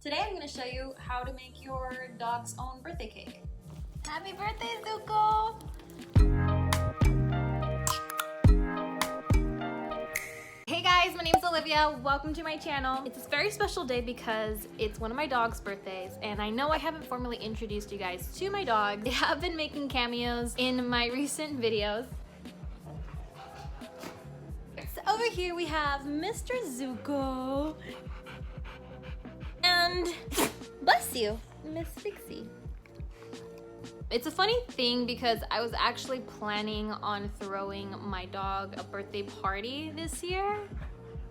Today I'm going to show you how to make your dog's own birthday cake. Happy birthday, Zuko! Hey guys, my name is Olivia. Welcome to my channel. It's a very special day because it's one of my dog's birthdays, and I know I haven't formally introduced you guys to my dog. They have been making cameos in my recent videos. So over here we have Mr. Zuko and, bless you, Miss Fixie. It's a funny thing because I was actually planning on throwing my dog a birthday party this year.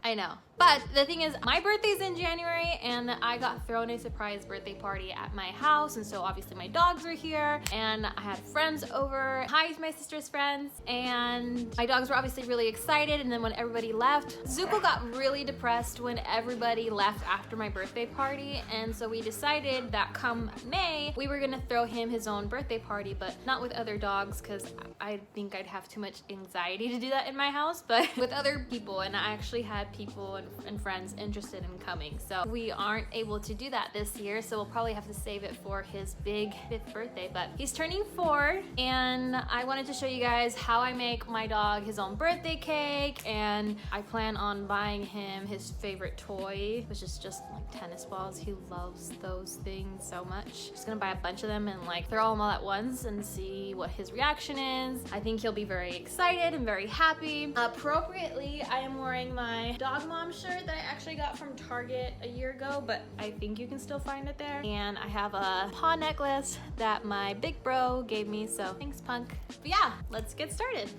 I know. But the thing is, my birthday's in January and I got thrown a surprise birthday party at my house, and so obviously my dogs were here and I had friends over. Hi to my sister's friends, and my dogs were obviously really excited, and then when everybody left, Zuko got really depressed when everybody left after my birthday party, and so we decided that come May, we were gonna throw him his own birthday party, but not with other dogs because I think I'd have too much anxiety to do that in my house, but with other people, and I actually had people and friends interested in coming. So we aren't able to do that this year, so we'll probably have to save it for his big 5th birthday. But he's turning 4, and I wanted to show you guys how I make my dog his own birthday cake, and I plan on buying him his favorite toy, which is just like tennis balls. He loves those things so much. Just gonna buy a bunch of them and like throw them all at once and see what his reaction is. I think he'll be very excited and very happy. Appropriately, I am wearing my dog mom shirt that I actually got from Target a year ago, but I think you can still find it there. And I have a paw necklace that my big bro gave me, so thanks, Punk. But yeah, let's get started.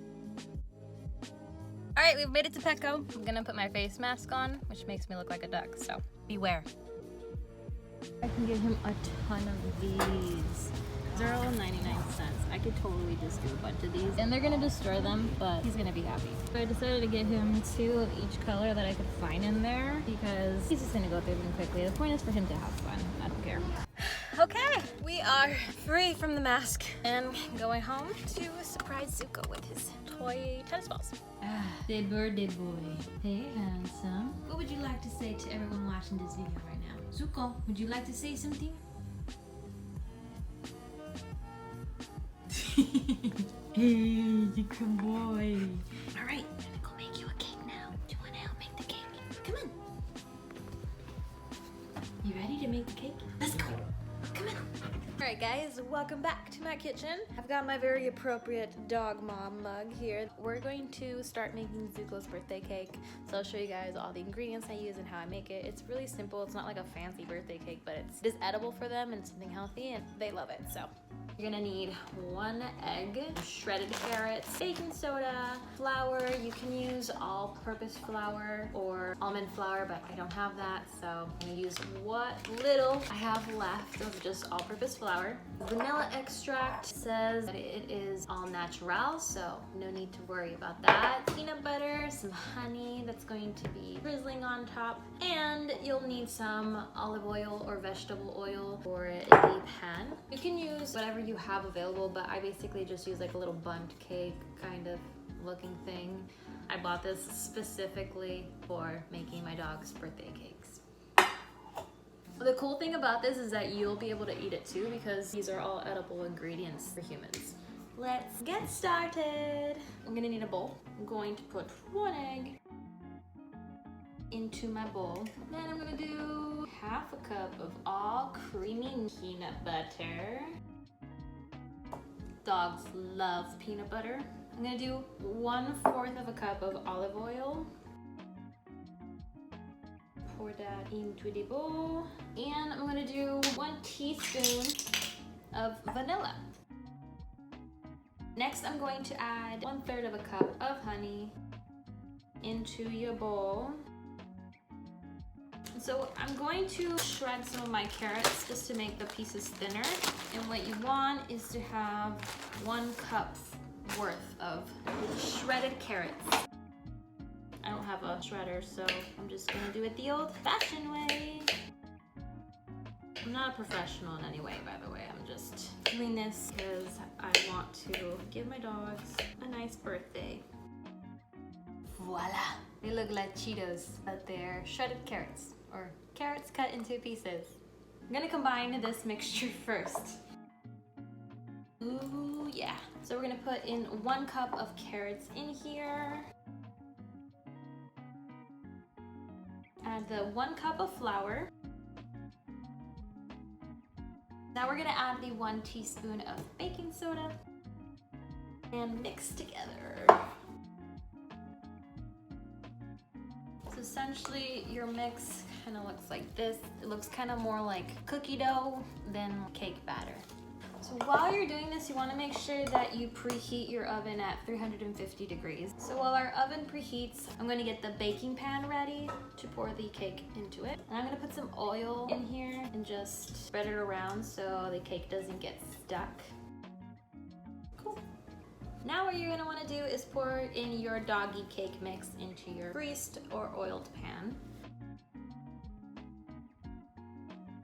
All right, we've made it to Petco. I'm gonna put my face mask on, which makes me look like a duck, so beware. I can give him a ton of these. They're all 99 cents. I could totally just do a bunch of these. And they're gonna destroy them, but he's gonna be happy. So I decided to get him 2 of each color that I could find in there because he's just gonna go through them quickly. The point is for him to have fun. I don't care. Okay, we are free from the mask and going home to surprise Zuko with his toy tennis balls. The birthday boy. Hey, handsome. What would you like to say to everyone watching this video right now? Zuko, would you like to say something? Hey, Zuko boy. All right, I'm gonna go make you a cake now. Do you want to help make the cake? Come on. You ready to make the cake? Let's go. Come on. All right, guys, welcome back to my kitchen. I've got my very appropriate dog mom mug here. We're going to start making Zuko's birthday cake. So I'll show you guys all the ingredients I use and how I make it. It's really simple. It's not like a fancy birthday cake, but it is edible for them and something healthy, and they love it. So you're gonna need 1 egg, shredded carrots, baking soda, flour. You can use all-purpose flour or almond flour, but I don't have that, so I'm gonna use what little I have left of just all-purpose flour. Vanilla extract says that it is all natural, so no need to worry about that. Peanut butter, some honey that's going to be drizzling on top, and you'll need some olive oil or vegetable oil for the pan. You can use whatever you have available, but I basically just use like a little bundt cake kind of looking thing. I bought this specifically for making my dog's birthday cakes. The cool thing about this is that you'll be able to eat it too because these are all edible ingredients for humans. Let's get started. I'm gonna need a bowl. I'm going to put 1 egg into my bowl. Then I'm gonna do 1/2 cup of all creamy peanut butter. Dogs love peanut butter. I'm gonna do 1/4 cup of olive oil. Pour that into the bowl. And I'm gonna do 1 teaspoon of vanilla. Next, I'm going to add 1/3 cup of honey into your bowl. So I'm going to shred some of my carrots just to make the pieces thinner. And what you want is to have 1 cup worth of shredded carrots. I don't have a shredder, so I'm just gonna do it the old-fashioned way. I'm not a professional in any way, by the way. I'm just doing this because I want to give my dogs a nice birthday. Voila! They look like Cheetos, but they're shredded carrots, or carrots cut into pieces. I'm gonna combine this mixture first. Ooh, yeah. So we're gonna put in 1 cup of carrots in here. Add the 1 cup of flour. Now we're gonna add the 1 teaspoon of baking soda and mix together. So essentially your mix kind of looks like this. It looks kind of more like cookie dough than cake batter. So while you're doing this, you want to make sure that you preheat your oven at 350 degrees. So while our oven preheats, I'm going to get the baking pan ready to pour the cake into it. And I'm going to put some oil in here and just spread it around so the cake doesn't get stuck. Cool. Now what you're going to want to do is pour in your doggy cake mix into your greased or oiled pan.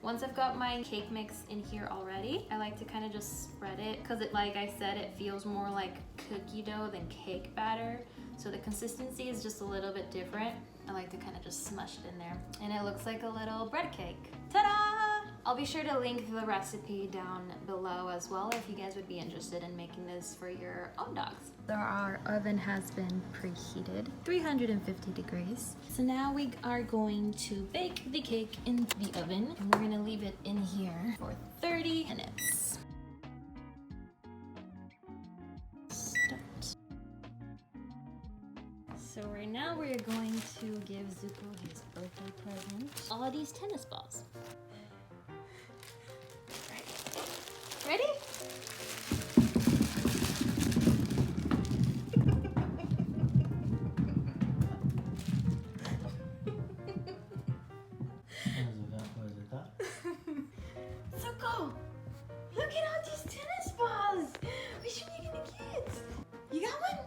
Once I've got my cake mix in here already, I like to kind of just spread it because like I said, it feels more like cookie dough than cake batter. So the consistency is just a little bit different. I like to kind of just smush it in there. And it looks like a little bread cake. Ta-da! I'll be sure to link the recipe down below as well if you guys would be interested in making this for your own dogs. So our oven has been preheated, 350 degrees. So now we are going to bake the cake in the oven and we're gonna leave it in here for 30 minutes. Start. So right now we're going to give Zuko his birthday present. All of these tennis balls. Ready? Zuko, look at all these tennis balls. We should be getting the kids. You got one?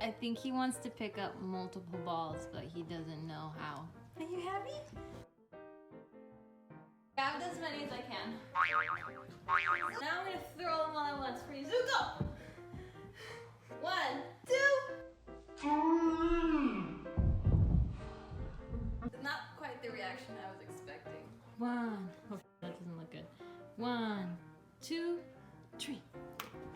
I think he wants to pick up multiple balls, but he doesn't know how. Are you happy? Grab as many as I can. Now I'm gonna throw them all at once for you. Zuko! 1, 2, 3. Not quite the reaction I was expecting. 1. Oh, that doesn't look good. 1, 2, 3.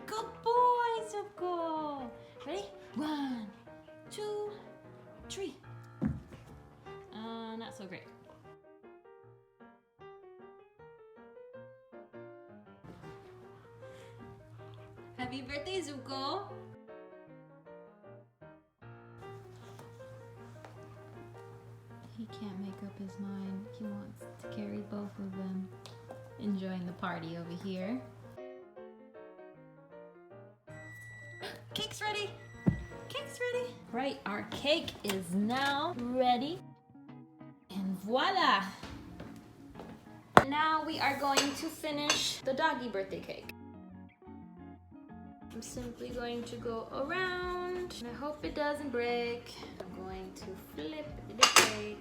Good boy, Zuko! Ready? 1, 2, 3. Not so great. Happy birthday, Zuko! He can't make up his mind. He wants to carry both of them. Enjoying the party over here. Cake's ready! Cake's ready! Right, our cake is now ready. And voila! Now we are going to finish the doggy birthday cake. I'm simply going to go around, and I hope it doesn't break. I'm going to flip the cake.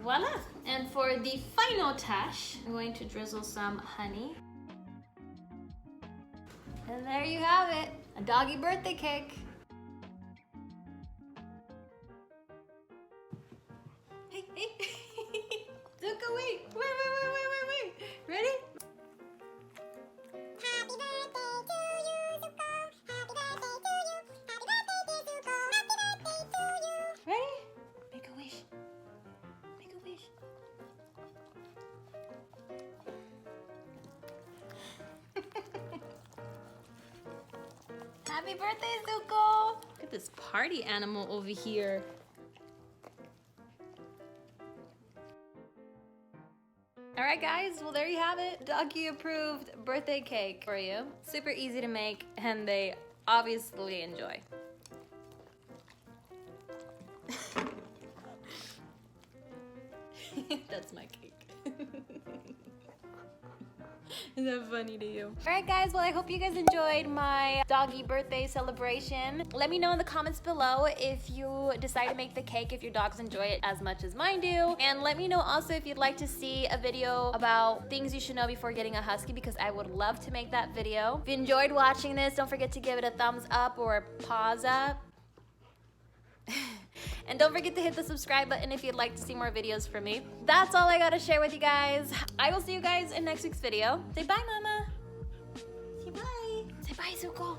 Voila! And for the final touch, I'm going to drizzle some honey. And there you have it, a doggy birthday cake. Hey, hey. Zuko, wait. Wait. Ready? Happy birthday to you, Zuko. Happy birthday to you. Happy birthday, dear Zuko. Happy birthday to you. Ready? Make a wish. Make a wish. Happy birthday, Zuko! Look at this party animal over here. Alright guys, well there you have it. Doggy approved birthday cake for you. Super easy to make and they obviously enjoy. That's my cake. Is that funny to you? Alright guys, well I hope you guys enjoyed my doggy birthday celebration. Let me know in the comments below if you decide to make the cake, if your dogs enjoy it as much as mine do. And let me know also if you'd like to see a video about things you should know before getting a husky, because I would love to make that video. If you enjoyed watching this, don't forget to give it a thumbs up or a paws up. And don't forget to hit the subscribe button if you'd like to see more videos from me. That's all I gotta share with you guys. I will see you guys in next week's video. Say bye, Mama. Say bye. Say bye, Zuko.